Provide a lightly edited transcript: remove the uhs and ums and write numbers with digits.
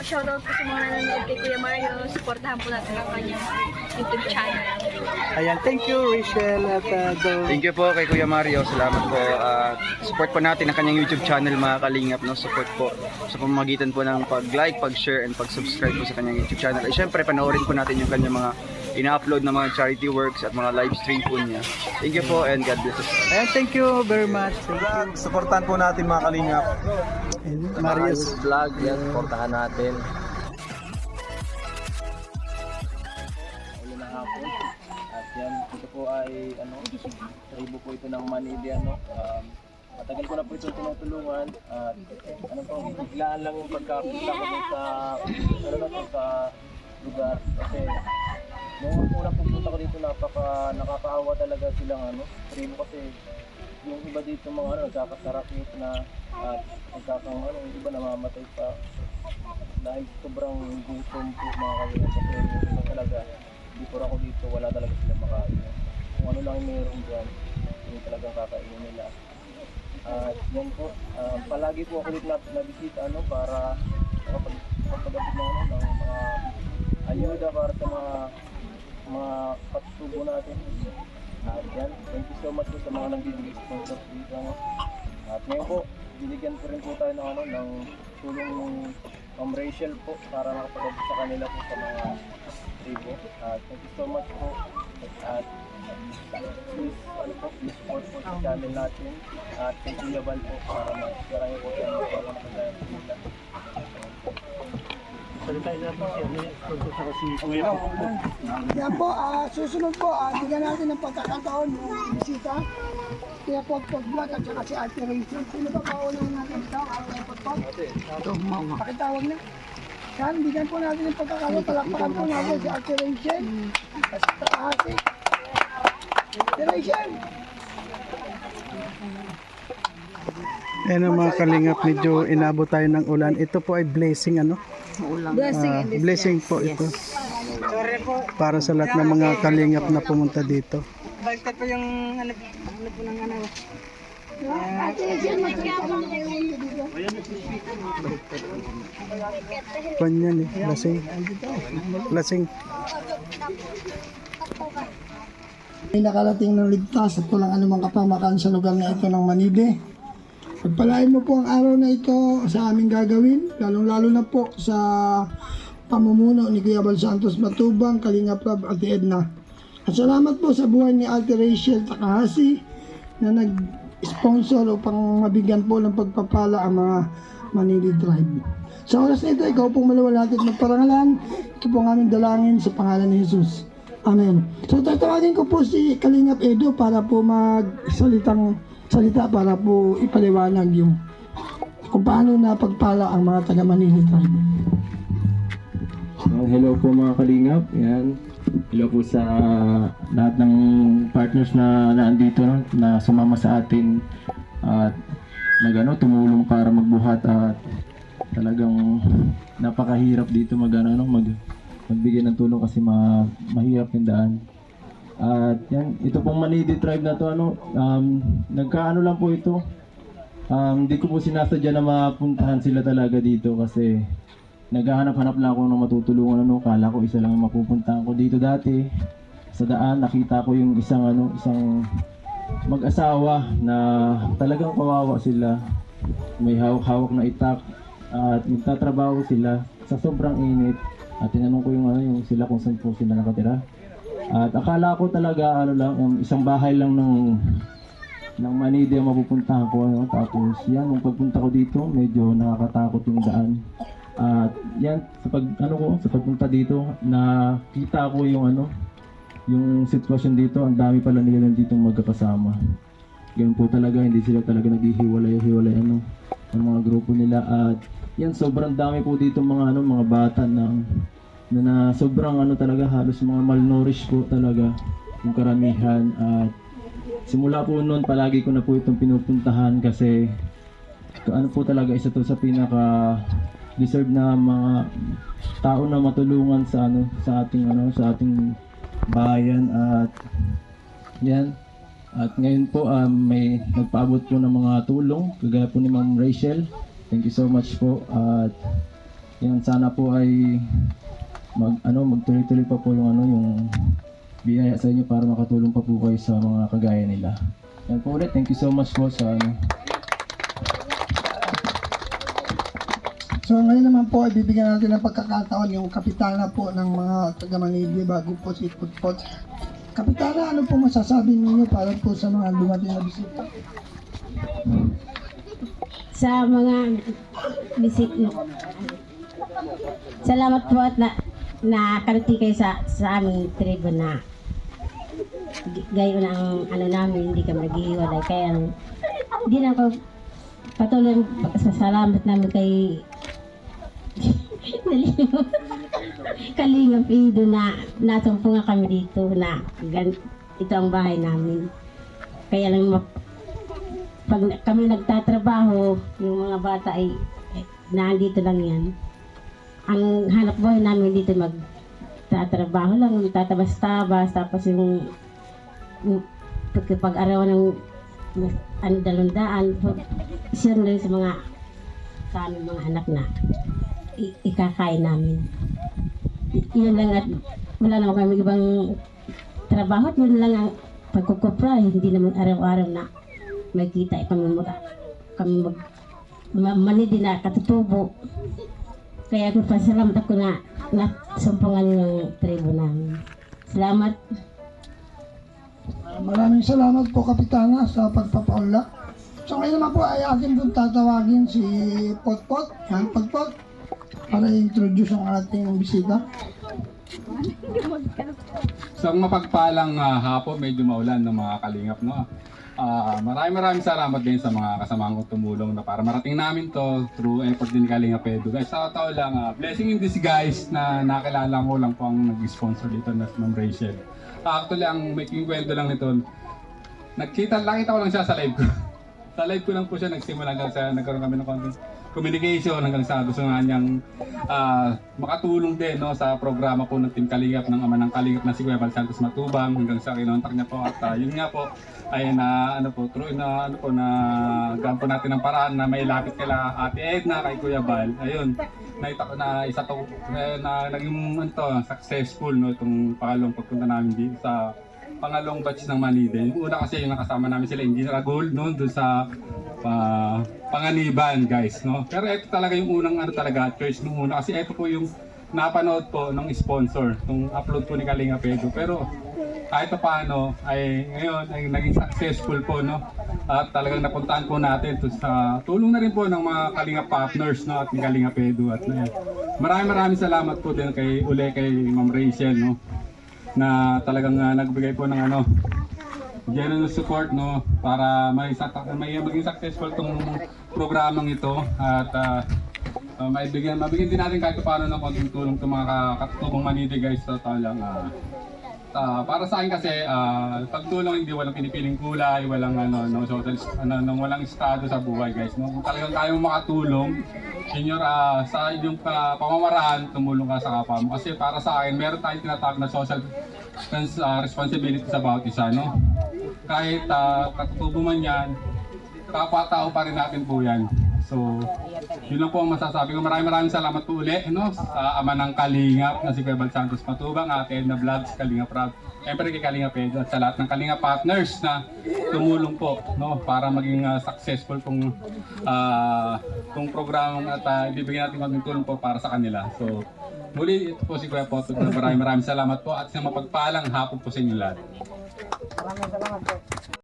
shoutout po sa mga nanonood kay Kuya Mario. Supportahan po natin ang kanyang YouTube channel. Ayan, thank you Rachel at Thank you po kay Kuya Mario. Salamat po. Support po natin ang kanyang YouTube channel mga kalingap. No? Support po sa pamamagitan po ng pag-like, pag-share, and pag-subscribe po sa kanyang YouTube channel. At syempre, panoorin po natin yung kanyang mga ina-upload na mga charity works at mga live stream po niya. Thank you po and God bless us. Ayan, thank you very much. Supportan po natin mga kalingap. Marius Vlog, yan, supportahan natin. Ulo na hapon. At yan, ito po ay, tribo po ito ng Manidi, matagal ko na po ito tinutulungan. At, biglaan lang yung pagkapunta ko dun sa lugar. Kasi, nung unang pupunta ko dito, nakakaawa talaga silang tribo kasi yung iba dito mga nagkakasarakit na at yung iba namamatay pa dahil sobrang gutom po mga kalingap kasi yung iba talaga dito ako dito wala talaga sila makain kung ano lang meron dyan yung talagang kakainin nila at yan po palagi po ako dito nabisita para kapag-abot ng mga ayuda para sa mga patutubo natin. At yan, thank you so much po sa mga nagbibigay sponsors dito. At ngayon po, binigyan ko rin po tayo ng tulong ng Ma'am Rachel po para makapagabot sa kanila po sa mga tribo. At thank you so much po. At please, please support po sa channel natin. At thank you Yaban po para mag-share po sa mga nakagaya po nila. Yan po, susunod po, bigyan natin ng pagkakataon ng bisita. Kaya Pagpag-vlog at saka si Ate Rachel. Sino ba paunahan natin ito? Pagpag? Ito, mama. Pakitawag na. Yan, bigyan po natin ng pagkakataon. Palakpakan po natin si Ate Rachel. Kasi Ate Rachel. Ayan ang mga kalingap, medyo inabot tayo ng ulan. Ito po ay blessing blessing po ito. Para sa lahat ng mga kalingap na pumunta dito. Baliktad po yung ano po ng ano. Ate Rachel, magkakataon kayo dito. Panyan lasing. Lasing. May nakarating ng ligtas at walang anumang kapamakan sa lugar na ito ng Manide. Pagpalain mo po ang araw na ito sa aming gagawin, lalong-lalo na po sa pamumuno ni Kuya Bal Santos Matubang, Kalingap Rab, Ate Edna. At salamat po sa buhay ni Ate Rachel Takahasi na nag-sponsor upang mabigyan po ng pagpapala ang mga Manili Tribe. Sa oras na ito, ikaw pong malawalhati at magparangalan. Ito po ang aming dalangin sa pangalan ni Jesus. Amen. So tatawagin ko po si Kalingap Edo para po salita para po ipaliwanag yung kung paano na pagpala ang mga taga Manili Tribe. Hello po mga kalingap. Yan. Hello po sa lahat ng partners na naandito na sumama sa atin at tumulong para magbuhat at talagang napakahirap dito magbigay ng tulong kasi mahirap yung daan. At yan, ito pong Manidi Tribe na to nagkaano lang po ito. Hindi ko po sinasadya na mapuntahan sila talaga dito kasi naghahanap-hanap lang ako ng matutulungan kala ko isa lang ang mapupuntahan ko dito dati. Sa daan nakita ko yung isang mag-asawa na talagang kawawa sila. May hawak-hawak na itak at nagtatrabaho sila sa sobrang init. At tinanong ko yung sila kung saan po sila nakatira. At akala ko talaga isang bahay lang ng Manidi ang mapupuntahan ko tapos yan nung pagpunta ko dito medyo nakakatakot yung daan. At yan sa pagpunta dito nakita ko yung sitwasyon dito, ang dami pala nila dito magkakasama. Ganun po talaga, hindi sila talaga naghihiwalay ang mga grupo nila. At yan sobrang dami po dito mga bata na sobrang talaga halos mga malnourished po talaga yung karamihan. At simula po noon palagi ko na po itong pinupuntahan kasi po talaga isa to sa pinaka deserve na mga tao na matulungan sa ating bayan. At yan, at ngayon po may nagpaabot po ng mga tulong kagaya po ni Ma'am Rachel. Thank you so much po. At Yan, sana po ay magtuloy-tuloy pa po yung biyaya sa inyo para makatulong pa po kayo sa mga kagaya nila. Yan po ulit, thank you so much po sa So ngayon naman po, ibibigyan natin ng pagkakataon yung kapitana po ng mga taga-Manibie bago po si Putpot. Kapitana, ano po masasabi ninyo para po sa mga dumating na bisita? Sa mga bisita, salamat po at nakarating kayo sa aming tribo na gayon ang namin, hindi kami naghihiwalay. Kaya hindi na ako patuloy salamat namin kay Kalingap Ido na nasumpungan kami dito na ito ang bahay namin. Kaya lang pag kami nagtatrabaho, yung mga bata ay nandito lang yan. Ang hanap buhay namin dito magtatrabaho lang, tatabas-tabas, tapos yung pag-arawan ng dalundaan, siya rin sa mga sa aming mga anak na ikakain namin. Yun lang at wala naman kami ibang trabaho at yun lang ang pagkukupra. Hindi naman araw-araw na may kita kami manidi na katutubo. Kaya pasalamat ako na sumpungan yung tribo namin. Salamat. Maraming salamat po Kapitana sa pagpapaula. So ngayon naman po ay akin po tatawagin si Potpot. Yan, Potpot. Para i-introduce ang ating bisita. Isang mapagpalang hapon, medyo maulan ng mga kalingap, no? Maraming salamat din sa mga kasamaang ko tumulong na para marating namin to through effort din ni Kalingap Edu. Guys, sa tao lang, blessing in disguise na nakilala ko lang po ang nag-sponsor dito na si Ma'am Rachel. Actually, ang making kwento lang nito, nakita ko lang siya sa live ko. Sa live ko lang po siya nagsimula hanggang sa nagkaroon kami ng content communication hanggang sa gusto nga niyang makatulong din, no, sa programa po ng Team Kalingap ng ama ng Kalingap na si Kuya Val Santos Matubang hanggang sa kinontak niya po at yun nga po ay na gampo natin ng paraan na may lapit kila Ate Edna kay Kuya Val. Ayun, na isa to na naging successful, no, itong pangalawang pagpunta namin dito sa pangalawang batch ng Manide. Yung una kasi yung nakasama namin sila Engineer Gold, no, doon sa Panganiban, guys, no. Pero ito talaga yung unang choice nung una kasi ito po yung napanood po ng sponsor nung upload po ni Kalingap Edu. Pero kahit paano ay ngayon ay naging successful po, no. At talagang napuntahan po natin to sa tulong na rin po ng mga Kalingap partners, no, at ni Kalingap Edu. At maraming salamat po din kay Ma'am Rachel, no, na talagang nagbigay po ng general support, no, para maging successful tong programang ito at mabigyan din natin kahit paano ng konting tulong sa mga katutubong Manide, guys. So lang para sa akin kasi pagtulong hindi walang pinipiling kulay, walang walang estado sa buhay, guys, no. Kung talagang tayo makatulong sa inyong pamamaraan, tumulong ka sa kapwa mo. Kasi para sa akin meron tayong tinatawag na social responsibility sa bawat isa, no. Kahit katutubo man yan, kapwa-tao pa rin natin po yan. So, yun lang po ang masasabi ko. Maraming salamat po ulit, no, sa ama ng Kalingap na si Kuya Val Santos Matubang, Ate Edna Vlogs, Kalingap Rab, siyempre kay Kalingap Edu at sa lahat ng Kalingap partners na tumulong po, no, para maging successful tong programang at ibibigyan natin konting tulong po para sa kanila. So, muli ito po si Kuya Potpot. Maraming salamat po at isang mapagpalang hapon po sa inyo lahat. Salamat po.